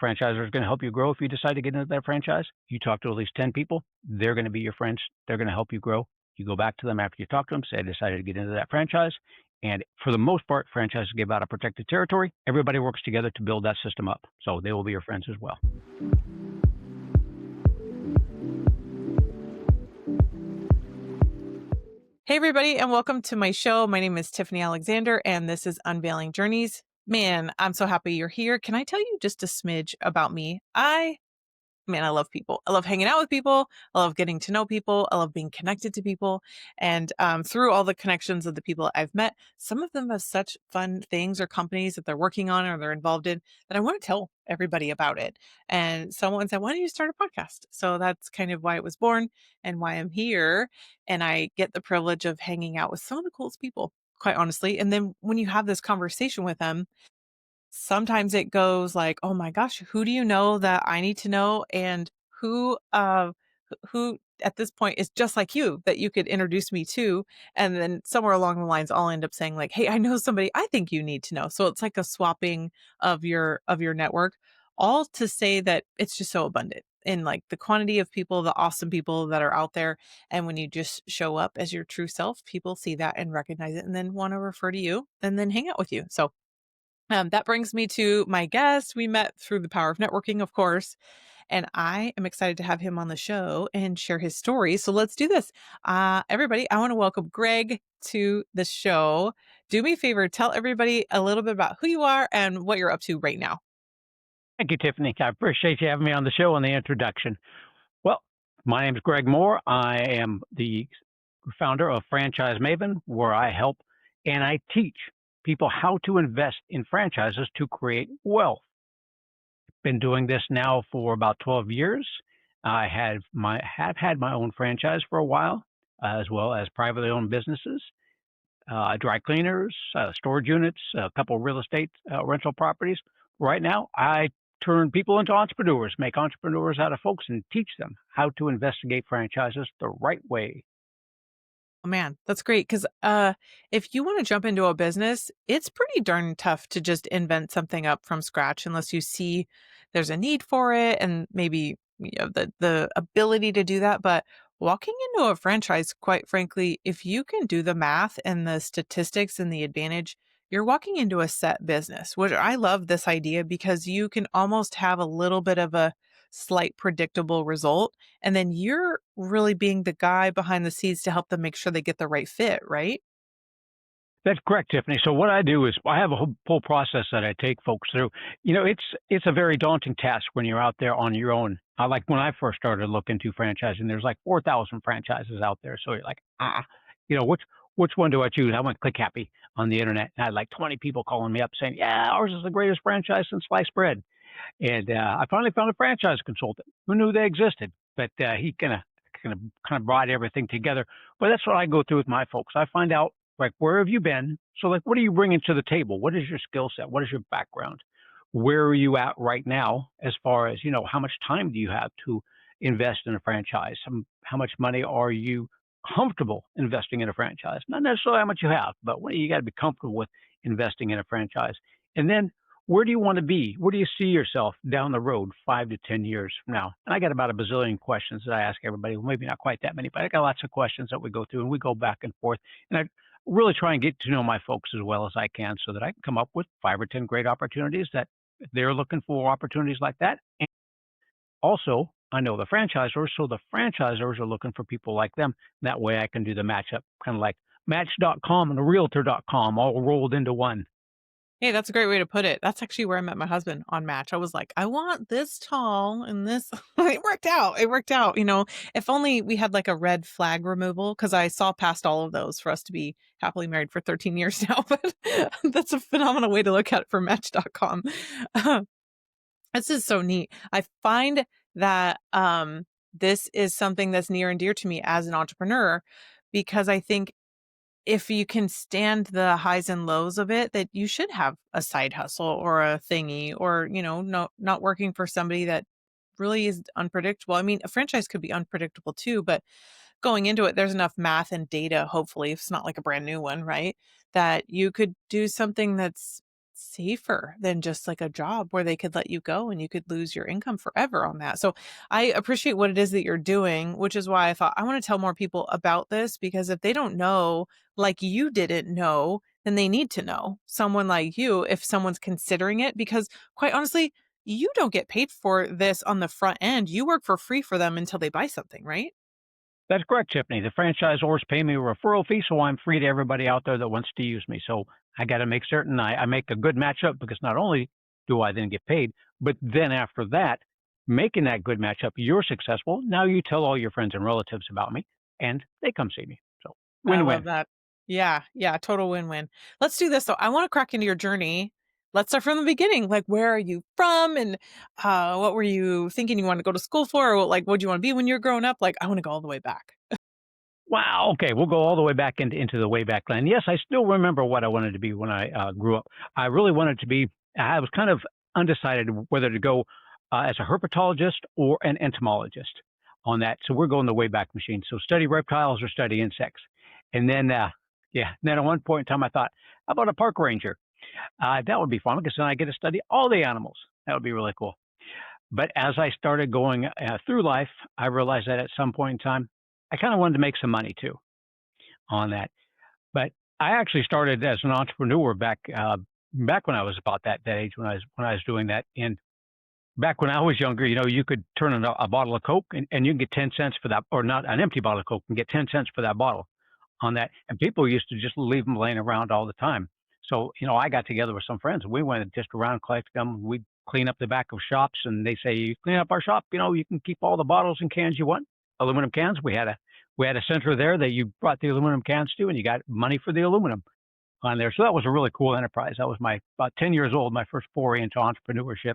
Franchiser is going to help you grow if you decide to get into that franchise. You talk to at least 10 people. They're going to be your friends. They're going to help you grow. You go back to them after you talk to them, say, I decided to get into that franchise. And for the most part, franchises give out a protected territory. Everybody works together to build that system up. So they will be your friends as well. Hey, everybody, and welcome to my show. My name is Tiffany Alexander, and this is Unveiling Journeys. Man, I'm so happy you're here. Can I tell you just a smidge about me? I love people. I love hanging out with people. I love getting to know people. I love being connected to people. And through all the connections of the people I've met, some of them have such fun things or companies that they're working on or they're involved in that I want to tell everybody about it. And someone said, why don't you start a podcast? So that's kind of why it was born and why I'm here. And I get the privilege of hanging out with some of the coolest people, quite honestly. And then when you have this conversation with them, sometimes it goes like, "Oh my gosh, who do you know that I need to know? And who at this point is just like you that you could introduce me to?" And then somewhere along the lines, I'll end up saying like, "Hey, I know somebody I think you need to know." So it's like a swapping of your network, all to say that it's just so abundant in like the quantity of people, the awesome people that are out there. And when you just show up as your true self, people see that and recognize it and then want to refer to you and then hang out with you. So that brings me to my guest. We met through the power of networking, of course, and I am excited to have him on the show and share his story. So let's do this. Everybody, I want to welcome Greg to the show. Do me a favor, tell everybody a little bit about who you are and what you're up to right now. Thank you, Tiffany. I appreciate you having me on the show and the introduction. Well, my name is Greg Mohr. I am the founder of Franchise Maven, where I help and I teach people how to invest in franchises to create wealth. Been doing this now for about 12 years. I have had my own franchise for a while, as well as privately owned businesses, dry cleaners, storage units, a couple of real estate rental properties. Right now, I turn people into entrepreneurs, make entrepreneurs out of folks, and teach them how to investigate franchises the right way. Oh, man, that's great. Because if you want to jump into a business, it's pretty darn tough to just invent something up from scratch unless you see there's a need for it and maybe the ability to do that. But walking into a franchise, quite frankly, if you can do the math and the statistics and the advantage, you're walking into a set business, which I love this idea because you can almost have a little bit of a slight predictable result and then you're really being the guy behind the scenes to help them make sure they get the right fit, right? That's correct, Tiffany. So what I do is I have a whole process that I take folks through. It's a very daunting task when you're out there on your own. I like when I first started looking to franchising, there's like 4,000 franchises out there. So you're like, which one do I choose? I went click happy on the internet and I had like 20 people calling me up saying, yeah, ours is the greatest franchise since sliced bread. And I finally found a franchise consultant who knew they existed, but he kind of brought everything together. But that's what I go through with my folks. I find out like where have you been? So like what are you bringing to the table? What is your skill set? What is your background? Where are you at right now as far as how much time do you have to invest in a franchise? How much money are you comfortable investing in a franchise? Not necessarily how much you have, but you got to be comfortable with investing in a franchise. And then where do you want to be? Where do you see yourself down the road 5 to 10 years from now? And I got about a bazillion questions that I ask everybody. Well, maybe not quite that many, but I got lots of questions that we go through and we go back and forth. And I really try and get to know my folks as well as I can so that I can come up with 5 or 10 great opportunities that if they're looking for opportunities like that. And also, I know the franchisors, so the franchisors are looking for people like them. That way I can do the matchup, kind of like Match.com and Realtor.com all rolled into one. Hey, that's a great way to put it. That's actually where I met my husband on Match. I was like, I want this tall and this. It worked out. It worked out. If only we had like a red flag removal because I saw past all of those for us to be happily married for 13 years now. But that's a phenomenal way to look at it for Match.com. This is so neat. I find that this is something that's near and dear to me as an entrepreneur because I think if you can stand the highs and lows of it, that you should have a side hustle or a thingy or, not working for somebody that really is unpredictable. I mean, a franchise could be unpredictable too, but going into it, there's enough math and data, hopefully, if it's not like a brand new one, right? That you could do something that's safer than just like a job where they could let you go and you could lose your income forever on that. So I appreciate what it is that you're doing, which is why I thought I want to tell more people about this because if they don't know, like you didn't know, then they need to know someone like you if someone's considering it. Because quite honestly, you don't get paid for this on the front end. You work for free for them until they buy something, right? That's correct, Tiffany. The franchisors pay me a referral fee, so I'm free to everybody out there that wants to use me. So I got to make certain I make a good matchup because not only do I then get paid, but then after that, making that good matchup, you're successful. Now you tell all your friends and relatives about me, and they come see me. So I love win-win. that. Yeah, yeah, total win-win. Let's do this though. I want to crack into your journey. Let's start from the beginning. Like, where are you from, and what were you thinking you want to go to school for, or like, what do you want to be when you're growing up? Like, I want to go all the way back. Wow. Okay, we'll go all the way back into the way back then. Yes, I still remember what I wanted to be when I grew up. I really wanted to be. I was kind of undecided whether to go as a herpetologist or an entomologist on that. So we're going the way back machine. So study reptiles or study insects, and then yeah. Then at one point in time, I thought, how about a park ranger? That would be fun because then I get to study all the animals. That would be really cool. But as I started going through life, I realized that at some point in time, I kind of wanted to make some money too on that. But I actually started as an entrepreneur back when I was about that age when I was doing that. And back when I was younger, you could turn a bottle of Coke and you can get 10 cents for that, or not an empty bottle of Coke and get 10 cents for that bottle on that. And people used to just leave them laying around all the time. So, I got together with some friends. We went just around collecting them. We'd clean up the back of shops and they say, you clean up our shop, you can keep all the bottles and cans you want. Aluminum cans. We had a center there that you brought the aluminum cans to and you got money for the aluminum on there. So that was a really cool enterprise. That was my about 10 years old, my first foray into entrepreneurship.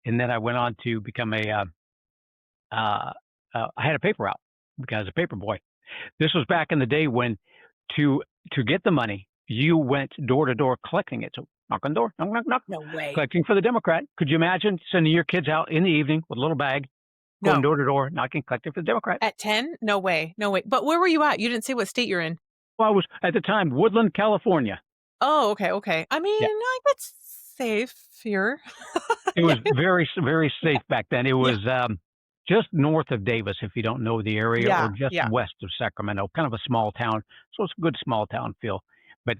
And then I went on to become I had a paper route because a paper boy. This was back in the day when to get the money, you went door to door collecting it. So knock on door, knock, knock, knock, No way. collecting for the Democrat. Could you imagine sending your kids out in the evening with a little bag, going No. door to door, knocking, collecting for the Democrat? At 10? No way. No way. But where were you at? You didn't say what state you're in. Well, I was at the time Woodland, California. Oh, okay, okay. I mean, Yeah, like it's safe here. it Yeah. was very, very safe back then. It Yeah. was just north of Davis, if you don't know the area, or Yeah. just Yeah. west of Sacramento, kind of a small town. So it's a good small town feel. But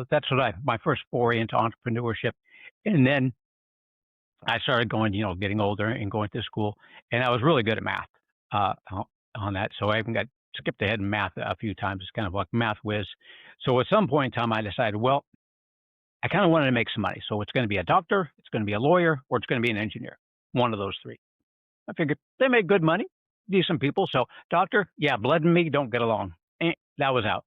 that's what my first foray into entrepreneurship, and then I started going, getting older and going to school, and I was really good at math on that. So I even got skipped ahead in math a few times. It's kind of like math whiz. So at some point in time, I decided, well, I kind of wanted to make some money. So it's going to be a doctor, it's going to be a lawyer, or it's going to be an engineer. One of those three. I figured they make good money, decent people. So doctor, yeah, blood and me don't get along. That was out.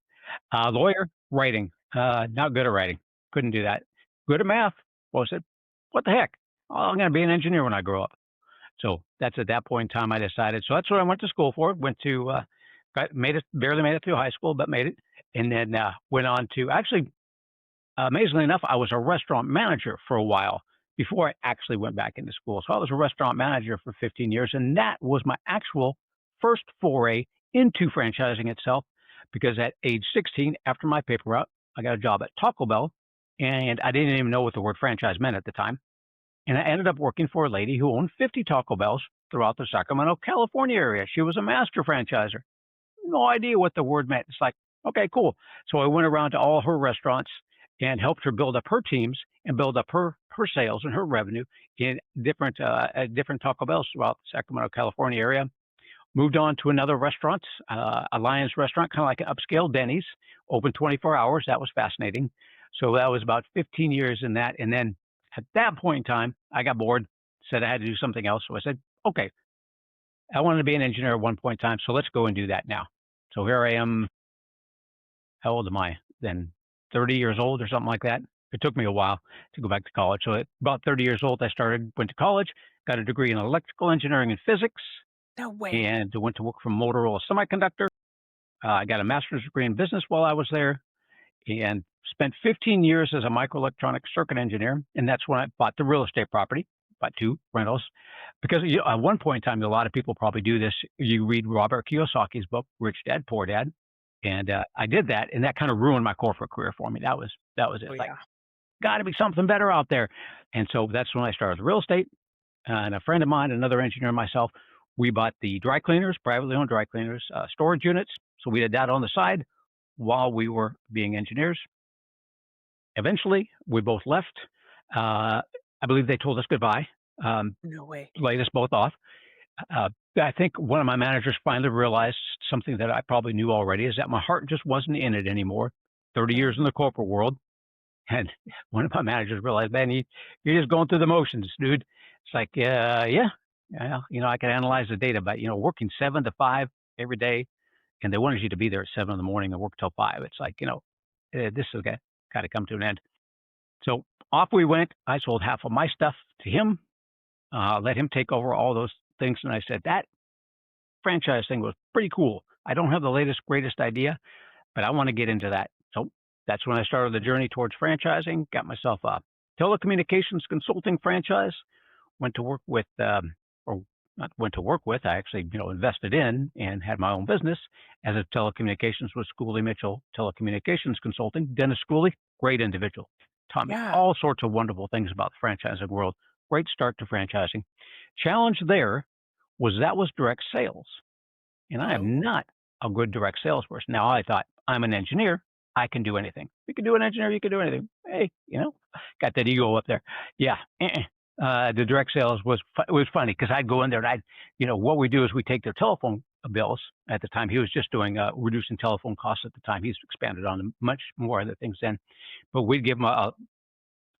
Lawyer, writing, not good at writing. Couldn't do that. Good at math. Well, I said, what the heck? Oh, I'm going to be an engineer when I grow up. So that's at that point in time I decided. So that's what I went to school for. Went to, barely made it through high school, but made it. And then went on to actually, amazingly enough, I was a restaurant manager for a while before I actually went back into school. So I was a restaurant manager for 15 years, and that was my actual first foray into franchising itself. Because at age 16, after my paper route, I got a job at Taco Bell, and I didn't even know what the word franchise meant at the time. And I ended up working for a lady who owned 50 Taco Bells throughout the Sacramento, California area. She was a master franchiser. No idea what the word meant. It's like, okay, cool. So I went around to all her restaurants and helped her build up her teams and build up her sales and her revenue in different Taco Bells throughout the Sacramento, California area. Moved on to another restaurant, a Lions restaurant, kind of like an upscale Denny's, open 24 hours. That was fascinating. So that was about 15 years in that. And then at that point in time, I got bored, said I had to do something else. So I said, okay, I wanted to be an engineer at one point in time. So let's go and do that now. So here I am. How old am I then? 30 years old or something like that. It took me a while to go back to college. So at about 30 years old, I went to college, got a degree in electrical engineering and physics, No way. and went to work for Motorola Semiconductor. I got a master's degree in business while I was there, and spent 15 years as a microelectronic circuit engineer. And that's when I bought the real estate property, bought 2 rentals. Because at one point in time, a lot of people probably do this. You read Robert Kiyosaki's book, Rich Dad, Poor Dad. And I did that, and that kind of ruined my corporate career for me. That was it. Oh Like, yeah. got to be something better out there. And so that's when I started real estate. And a friend of mine, another engineer, and myself, we bought the dry cleaners, privately owned dry cleaners, storage units. So we did that on the side while we were being engineers. Eventually, we both left. I believe they told us goodbye, No way. laid us both off. I think one of my managers finally realized something that I probably knew already, is that my heart just wasn't in it anymore. 30 years in the corporate world. And one of my managers realized, man, you're just going through the motions, dude. It's like, yeah, I can analyze the data, but, working 7 to 5 every day, and they wanted you to be there at 7 in the morning and work till 5. It's like, this has got to come to an end. So off we went. I sold half of my stuff to him, let him take over all those things. And I said, that franchise thing was pretty cool. I don't have the latest, greatest idea, but I want to get into that. So that's when I started the journey towards franchising, got myself a telecommunications consulting franchise, went to work with, or not went to work with, I actually, invested in and had my own business as a telecommunications with Schooley Mitchell Telecommunications Consulting. Dennis Schooley, great individual. Taught me Yeah. all sorts of wonderful things about the franchising world. Great start to franchising. Challenge there was that was direct sales. And I am Oh. not a good direct salesperson. Now, I thought, I'm an engineer. I can do anything. You can do an engineer. You can do anything. Hey, got that ego up there. Yeah. The direct sales was funny because I'd go in there and what we do is we take their telephone bills. At the time, he was just doing reducing telephone costs at the time. He's expanded on much more other things then. But we'd give them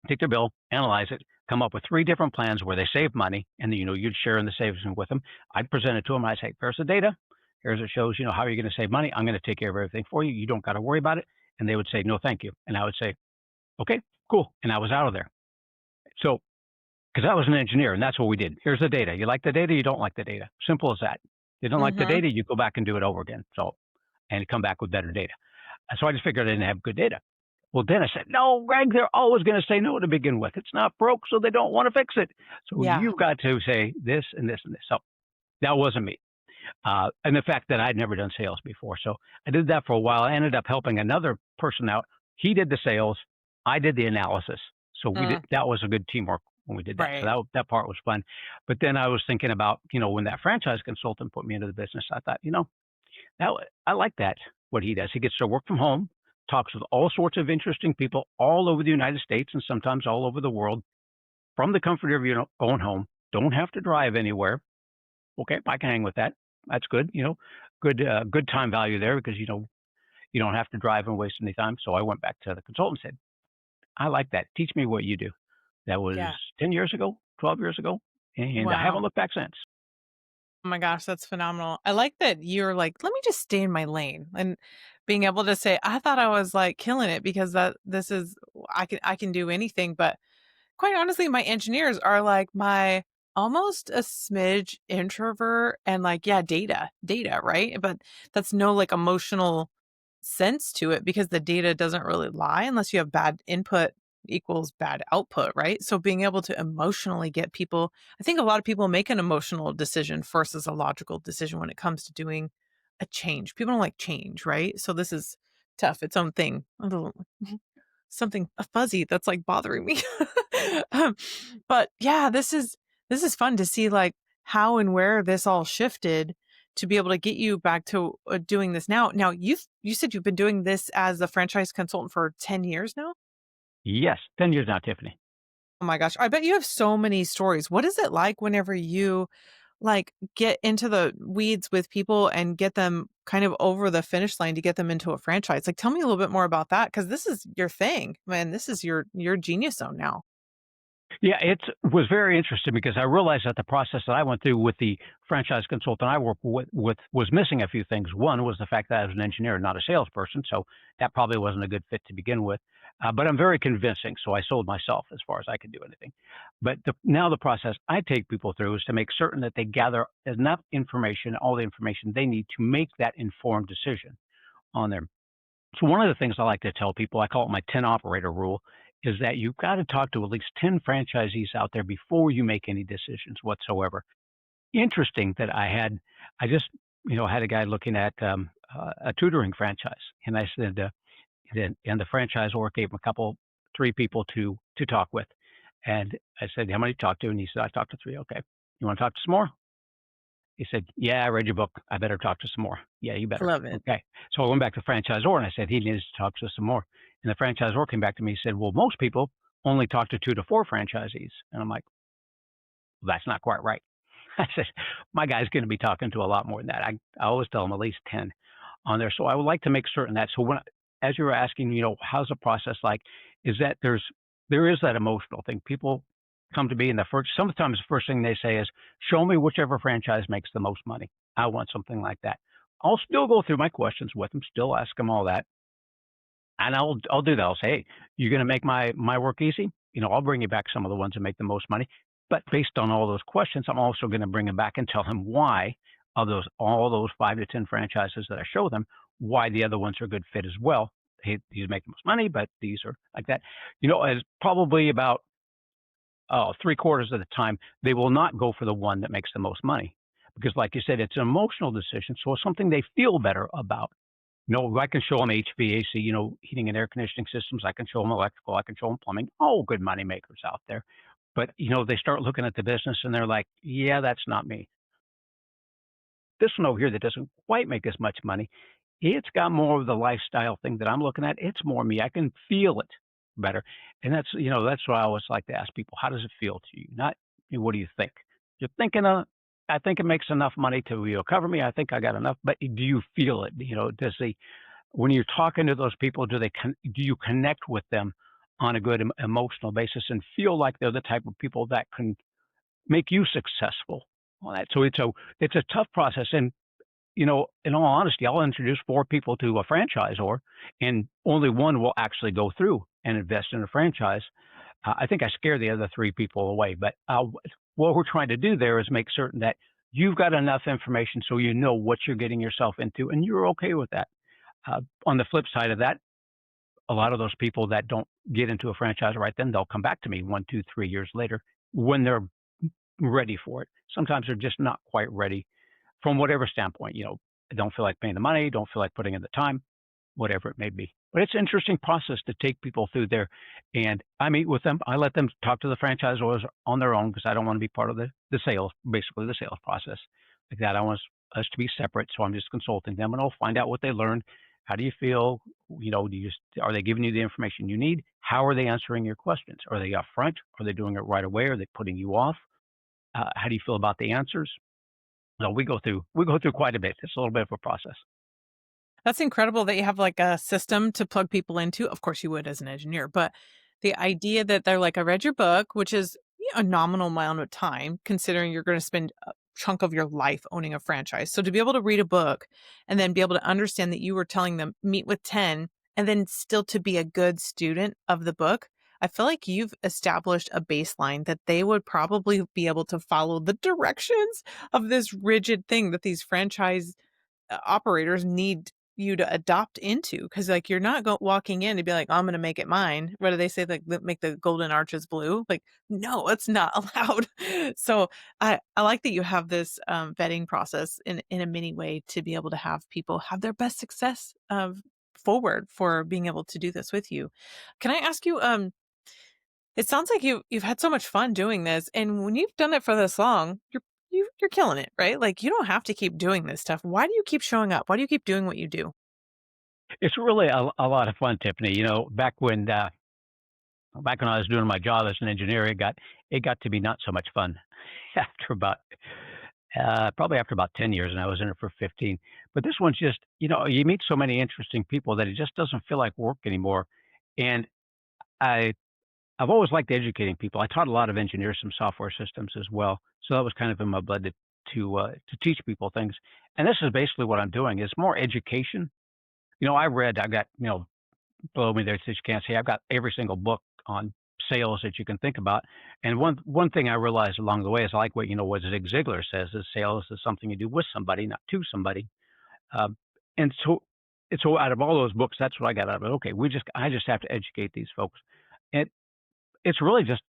take their bill, analyze it, come up with 3 different plans where they save money, and then, you'd share in the savings with them. I'd present it to them. I'd say, here's the data. Here's it shows, how you're going to save money. I'm going to take care of everything for you. You don't got to worry about it. And they would say, no, thank you. And I would say, okay, cool. And I was out of there. So, because I was an engineer, and that's what we did. Here's the data. You like the data, you don't like the data. Simple as that. You don't like the data, you go back and do it over again. So, and come back with better data. So I just figured I didn't have good data. Well, Dennis said, no, Greg, they're always going to say no to begin with. It's not broke, so they don't want to fix it. So Yeah. you've got to say this and this and this. So that wasn't me. And the fact that I'd never done sales before. So I did that for a while. I ended up helping another person out. He did the sales. I did the analysis. So that was a good teamwork when we did that. Right. So that part was fun. But then I was thinking about, when that franchise consultant put me into the business, I thought, I like that, what he does. He gets to work from home, talks with all sorts of interesting people all over the United States and sometimes all over the world from the comfort of your own home. Don't have to drive anywhere. Okay, I can hang with that. That's good. Good time value there because, you don't have to drive and waste any time. So I went back to the consultant and said, I like that. Teach me what you do. That was 10 years ago, 12 years ago. And I haven't Wow. looked back since. Oh my gosh, that's phenomenal. I like that you're like, let me just stay in my lane and being able to say, I thought I was like killing it because this is I can do anything. But quite honestly, my engineers are like my almost a smidge introvert and like, yeah, data, right? But that's no like emotional sense to it because the data doesn't really lie unless you have bad input equals bad output, right? So being able to emotionally get people, I think a lot of people make an emotional decision versus a logical decision when it comes to doing a change. People don't like change, right? So this is tough, its own thing. A little something a fuzzy that's like bothering me. um, but yeah, this is fun to see like how and where this all shifted to be able to get you back to doing this now. Now you said you've been doing this as a franchise consultant for 10 years now? Yes, 10 years now, Tiffany. Oh my gosh, I bet you have so many stories. What is it like whenever you like get into the weeds with people and get them kind of over the finish line to get them into a franchise? Like tell me a little bit more about that cuz this is your thing. Man, this is your genius zone now. Yeah, it was very interesting because I realized that the process that I went through with the franchise consultant I work with was missing a few things. One was the fact that I was an engineer, not a salesperson, so that probably wasn't a good fit to begin with. But I'm very convincing, so I sold myself as far as I could do anything. But now the process I take people through is to make certain that they gather enough information, all the information they need to make that informed decision on their. So one of the things I like to tell people, I call it my 10 operator rule, is that you've got to talk to at least 10 franchisees out there before you make any decisions whatsoever. Interesting that I just, had a guy looking at a tutoring franchise. And I said, and the franchisor gave him a couple three people to talk with. And I said, how many you talked to? And he said, I talked to three. Okay. You want to talk to some more? He said, yeah, I read your book. I better talk to some more. Yeah, you I better. love it. Okay. So I went back to the franchisor and I said, he needs to talk to some more. And the franchisor came back to me and said, well, most people only talk to 2 to 4 franchisees. And I'm like, well, that's not quite right. I said, my guy's going to be talking to a lot more than that. I always tell him at least 10 on there. So I would like to make certain that. So as you were asking, how's the process like, is that there is that emotional thing. People come to me and sometimes the first thing they say is, show me whichever franchise makes the most money. I want something like that. I'll still go through my questions with them, still ask them all that. And I'll do that. I'll say, hey, you're going to make my work easy. I'll bring you back some of the ones that make the most money. But based on all those questions, I'm also going to bring them back and tell them why of all those 5 to 10 franchises that I show them, why the other ones are a good fit as well. Hey, these make the most money, but these are like that. As probably about 3/4 of the time, they will not go for the one that makes the most money because, like you said, it's an emotional decision. So it's something they feel better about. I can show them HVAC, heating and air conditioning systems. I can show them electrical. I can show them plumbing. All good money makers out there. But, they start looking at the business and they're like, yeah, that's not me. This one over here that doesn't quite make as much money, it's got more of the lifestyle thing that I'm looking at. It's more me. I can feel it better. And that's what I always like to ask people. How does it feel to you? Not, what do you think? You're thinking, I think it makes enough money to, cover me. I think I got enough, but do you feel it? When you're talking to those people, do you connect with them on a good emotional basis and feel like they're the type of people that can make you successful on that? So it's a tough process. And, in all honesty, I'll introduce 4 people to a franchisor and only one will actually go through and invest in a franchise. I think I scare the other 3 people away, but what we're trying to do there is make certain that you've got enough information so you know what you're getting yourself into and you're okay with that. On the flip side of that, a lot of those people that don't get into a franchise right then, they'll come back to me 1, 2, 3 years later when they're ready for it. Sometimes they're just not quite ready from whatever standpoint. Don't feel like paying the money, don't feel like putting in the time, whatever it may be. But it's an interesting process to take people through there. And I meet with them. I let them talk to the franchisors on their own because I don't want to be part of the sales, basically the sales process like that. I want us to be separate. So I'm just consulting them and I'll find out what they learned. How do you feel? Are they giving you the information you need? How are they answering your questions? Are they upfront? Are they doing it right away? Are they putting you off? How do you feel about the answers? So we go through quite a bit. It's a little bit of a process. That's incredible that you have like a system to plug people into. Of course, you would as an engineer, but the idea that they're like, I read your book, which is a nominal amount of time, considering you're going to spend a chunk of your life owning a franchise. So to be able to read a book and then be able to understand that you were telling them meet with 10 and then still to be a good student of the book, I feel like you've established a baseline that they would probably be able to follow the directions of this rigid thing that these franchise operators need you to adopt into because like you're not walking in to be like, I'm gonna make it mine. What do they say, like make the golden arches blue? Like no, it's not allowed. So I like that you have this vetting process in a mini way to be able to have people have their best success forward for being able to do this with you. Can I ask you, it sounds like you've had so much fun doing this, and when you've done it for this long, you're killing it, right? Like you don't have to keep doing this stuff. Why do you keep showing up? Why do you keep doing what you do? It's really a lot of fun, Tiffany. Back when I was doing my job as an engineer, it got to be not so much fun after about probably after about 10 years, and I was in it for 15. But this one's just, you meet so many interesting people that it just doesn't feel like work anymore. And I I've always liked educating people. I taught a lot of engineers some software systems as well, so that was kind of in my blood to teach people things. And this is basically what I'm doing is more education. I got below me there, so you can't see. I've got every single book on sales that you can think about. And one thing I realized along the way is I like what Zig Ziglar says is sales is something you do with somebody, not to somebody. Um, and so out of all those books, that's what I got out of it. Okay, I just have to educate these folks. And it's really just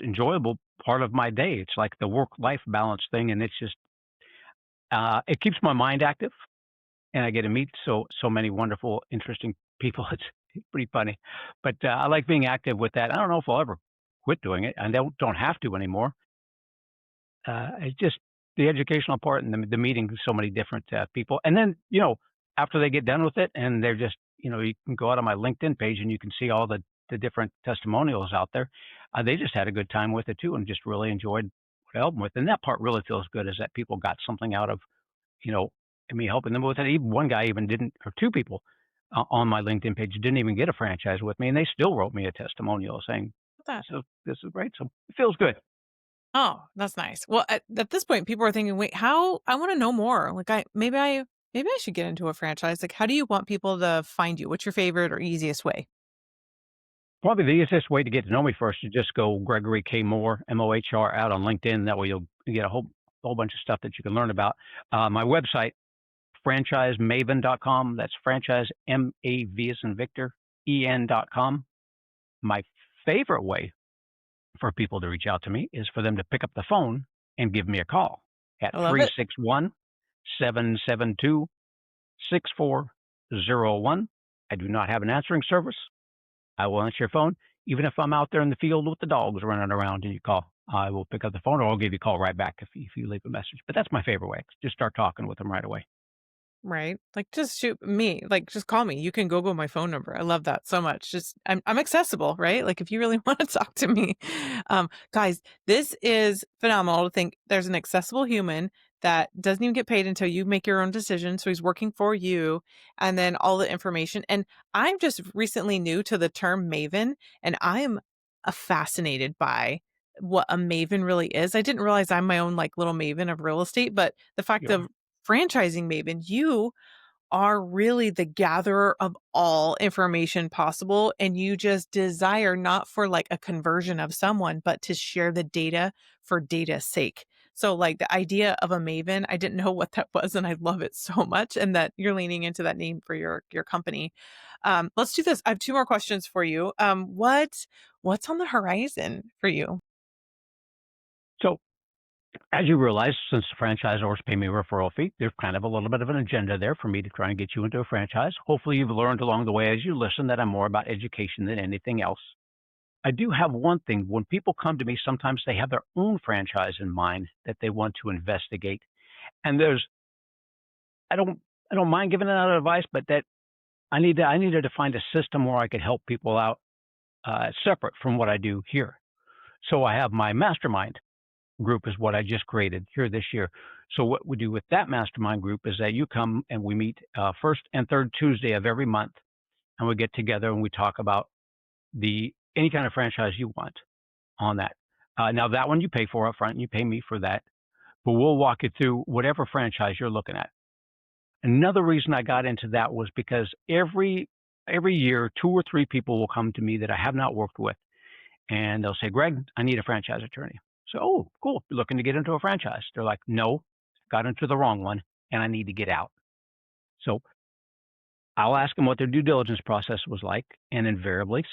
enjoyable part of my day. It's like the work-life balance thing, and it's just it keeps my mind active, and I get to meet so many wonderful, interesting people. It's pretty funny. But I like being active with that. I don't know if I'll ever quit doing it. I don't have to anymore. It's just the educational part and the meeting so many different people. And then, after they get done with it and they're just, you can go out on my LinkedIn page and you can see all the different testimonials out there. They just had a good time with it too and just really enjoyed what I helped them with. And that part really feels good is that people got something out of, you know, me helping them with it. Even one guy even didn't, or two people on my LinkedIn page didn't even get a franchise with me. And they still wrote me a testimonial saying, That. this is great. So it feels good. Oh, that's nice. Well, at this point, people are thinking, "Wait, how? I want to know more. Like, maybe I should get into a franchise. Like, how do you want people to find you? What's your favorite or easiest way?" Probably the easiest way to get to know me first is just go Gregory K. Mohr, Mohr, out on LinkedIn. That way you'll get a whole bunch of stuff that you can learn about. My website, franchisemaven.com. That's franchise, M-A-V as in Victor, E-N.com. My favorite way for people to reach out to me is for them to pick up the phone and give me a call at I love it. 361-772-6401. I do not have an answering service. I will answer your phone. Even if I'm out there in the field with the dogs running around and you call, I will pick up the phone or I'll give you a call right back if you leave a message. But that's my favorite way. Just start talking with them right away. Right? Like, just shoot me. Like, just call me. You can Google my phone number. I love that so much. Just I'm accessible, right? Like, if you really want to talk to me, guys, this is phenomenal to think there's an accessible human that doesn't even get paid until you make your own decision. So he's working for you, and then all the information. And I'm just recently new to the term Maven, and I am fascinated by what a Maven really is. I didn't realize I'm my own like little Maven of real estate, but the fact You are. of franchising Maven, you are really the gatherer of all information possible. And you just desire not for like a conversion of someone, but to share the data for data's sake. So, like the idea of a Maven, I didn't know what that was, and I love it so much. And that you're leaning into that name for your company. Let's do this. I have two more questions for you. What's on the horizon for you? So as you realize, since the franchisors pay me a referral fee, there's kind of a little bit of an agenda there for me to try and get you into a franchise. Hopefully you've learned along the way as you listen that I'm more about education than anything else. I do have one thing. When people come to me, sometimes they have their own franchise in mind that they want to investigate. And I don't, I don't mind giving out advice, but that I needed to find a system where I could help people out separate from what I do here. So I have my mastermind group is what I just created here this year. So what we do with that mastermind group is that you come and we meet first and third Tuesday of every month, and we get together and we talk about any kind of franchise you want on that. Now that one you pay for up front, and you pay me for that, but we'll walk you through whatever franchise you're looking at. Another reason I got into that was because every year, two or three people will come to me that I have not worked with, and they'll say, Greg, I need a franchise attorney. So, oh, cool. You're looking to get into a franchise. They're like, no, got into the wrong one and I need to get out. So I'll ask them what their due diligence process was like. And invariably,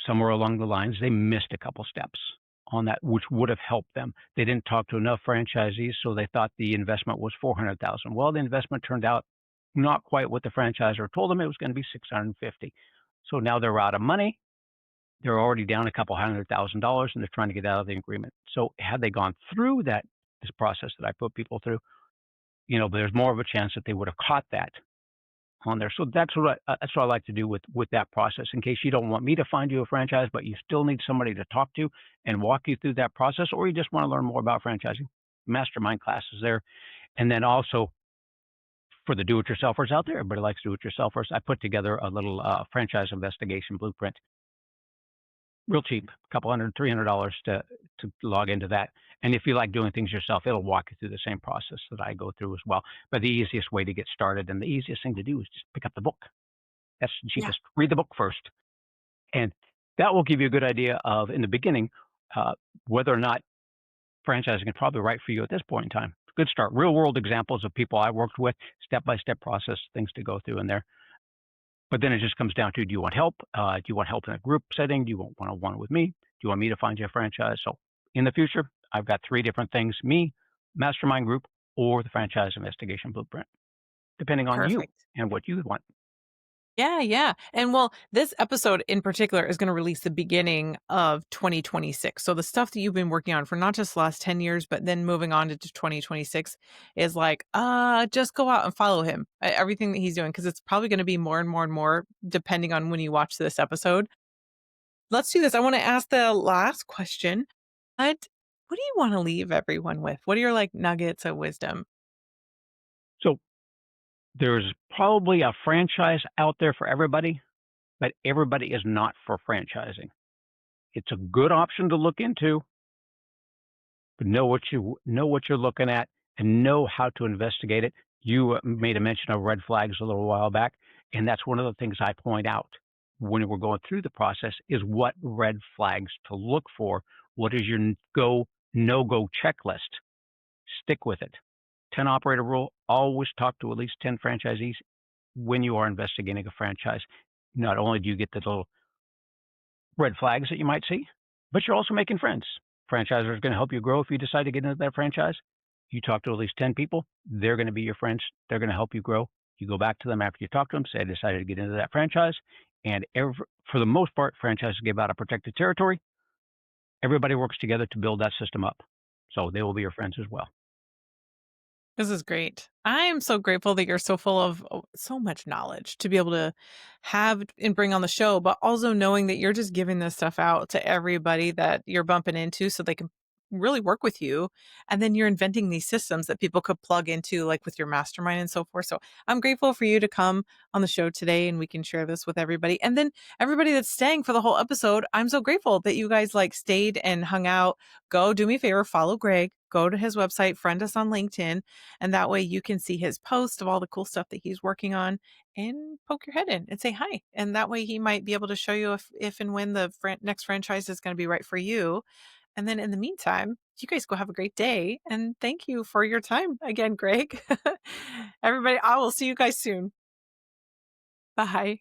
somewhere along the lines, they missed a couple steps on that, which would have helped them. They didn't talk to enough franchisees, so they thought the investment was $400,000. Well, the investment turned out not quite what the franchisor told them it was going to be $650,000. So now they're out of money. They're already down a couple $100,000 and they're trying to get out of the agreement. So had they gone through this process that I put people through, there's more of a chance that they would have caught that on there. So that's what I like to do with that process. In case you don't want me to find you a franchise, but you still need somebody to talk to and walk you through that process, or you just want to learn more about franchising, mastermind classes there. And then also for the do-it-yourselfers out there, everybody likes do-it-yourselfers. I put together a little franchise investigation blueprint, real cheap, a couple hundred, $300 to log into that. And if you like doing things yourself, it'll walk you through the same process that I go through as well. But the easiest way to get started and the easiest thing to do is just pick up the book. That's the Yeah. cheapest. Read the book first. And that will give you a good idea of, in the beginning, whether or not franchising is probably right for you at this point in time. Good start. Real world examples of people I worked with, step-by-step process, things to go through in there. But then it just comes down to, do you want help? Do you want help in a group setting? Do you want one-on-one with me? Do you want me to find you a franchise? So in the future, I've got three different things: me, mastermind group, or the franchise investigation blueprint, depending on you Perfect. and what you want. Yeah, yeah. And well, this episode in particular is going to release the beginning of 2026. So the stuff that you've been working on for not just the last 10 years, but then moving on into 2026 is like, just go out and follow him. Everything that he's doing, because it's probably going to be more and more and more depending on when you watch this episode. Let's do this. I want to ask the last question. What what do you want to leave everyone with? What are your like nuggets of wisdom? So there's probably a franchise out there for everybody, but everybody is not for franchising. It's a good option to look into, but know what you're looking at and know how to investigate it. You made a mention of red flags a little while back, and that's one of the things I point out when we're going through the process is what red flags to look for. What is your no-go checklist? Stick with it. 10 operator rule, always talk to at least 10 franchisees when you are investigating a franchise. Not only do you get the little red flags that you might see, but you're also making friends. Franchisor is going to help you grow if you decide to get into that franchise. You talk to at least 10 people, they're going to be your friends. They're going to help you grow. You go back to them after you talk to them, say, I decided to get into that franchise. And for the most part, franchises give out a protected territory. Everybody works together to build that system up. So they will be your friends as well. This is great. I am so grateful that you're so full of so much knowledge to be able to have and bring on the show, but also knowing that you're just giving this stuff out to everybody that you're bumping into so they can really work with you. And then you're inventing these systems that people could plug into, like with your mastermind and so forth. So I'm grateful for you to come on the show today and we can share this with everybody. And then everybody that's staying for the whole episode, I'm so grateful that you guys like stayed and hung out. Go do me a favor, follow Greg, go to his website, friend us on LinkedIn, and that way you can see his post of all the cool stuff that he's working on and poke your head in and say hi. And that way he might be able to show you if and when the next franchise is going to be right for you. And then in the meantime, you guys go have a great day. And thank you for your time again, Greg. Everybody, I will see you guys soon. Bye.